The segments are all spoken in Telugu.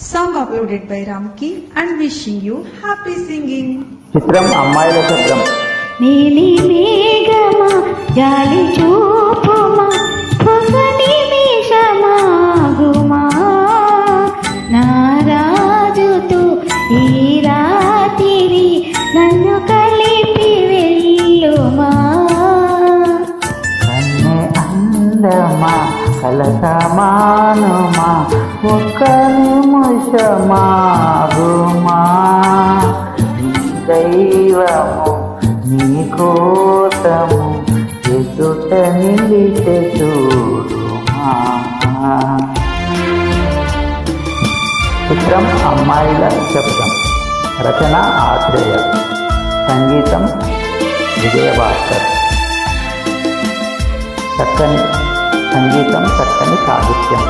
Song uploaded by Ramki and wishing you happy singing. చిత్రం అమ్మాయిల శబ్దం. నీలి మేఘమా జాలి చూపుమా ఒక నిమిషమాగుమా నా రాజుతో ఈ రాత్రి నన్ను కలిపి వెళ్ళుమా. కన్నె అందమా కలసమానుమా ఒక్క నిమిషమాగుమా దైవము నీ కోసము ఎదుట నిలిచే చూడుమా. చిత్రం అమ్మాయిల శబ్దం. రచన ఆత్రేయ, సంగీతం విజయభాస్కర్. చక్కని సంగీతం, చక్కని సాహిత్యం.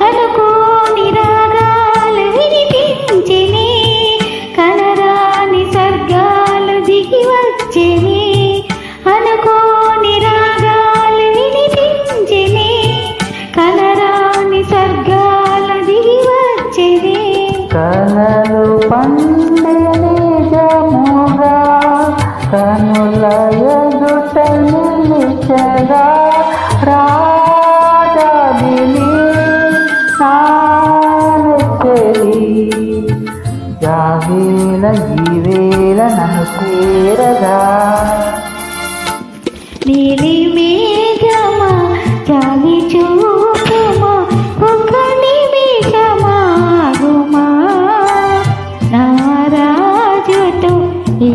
అనుకోని రాగాలు వినిపించెనే, కనరాని స్వర్గాలు దిగి వచ్చెనే. అనుకోని రాగాలు వినిపించెనే, కనరాని స్వర్గాలు దిగి వచ్చెనే. కలలు పండే నిజముగా కనుల ఎదుట నిలిచగా రాజాదిని నానెచ్చరి జావేల జీవేల నన్ను చేరగా. నీలి మేఘమా జాలి చూపుమా ఒక నిమిషమాగుమా నా రాజుతో ఈ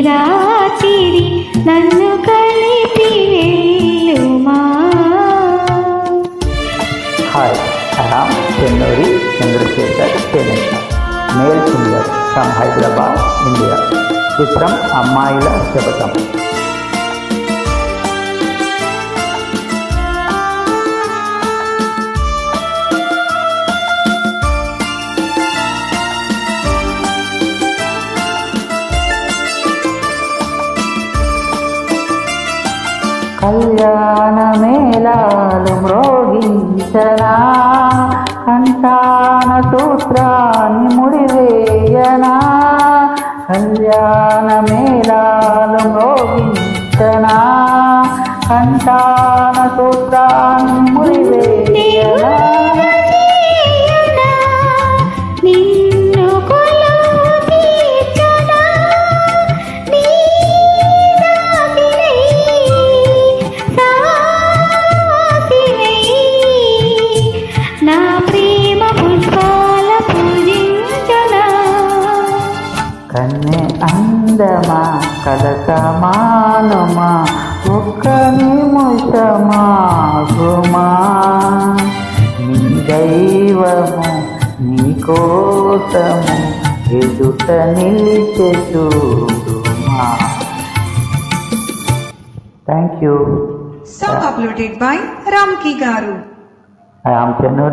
రాత్రి నన్ను కలిపి వెళ్ళుమా. Hi, I am Chennuri Chandrasekhar Chenessa, male singer from Hyderabad, India. చిత్రం అమ్మాయిల శబదం. కళ్యాణ మేళాలు మ్రోగించనా, కంఠాన సూత్రాన్ని ముడివేయనా. కళ్యాణ మేళాలు మ్రోగించనా, కంఠాన సూత్రాన్ని ముడివేయనా. నిన్ను కొలువు తీర్చనా, నీ దాసినై సాసినై నా ప్రేమ పుష్పాల పూజించనా. కన్నె అందమా కలసమానుమా ఒక్క నిమిషమాగుమా నీ దైవము నీ కోసము ఎదుట నిలిచే చూడుమా. Thank you. Song uploaded by Ramki Garu. I am Chennuri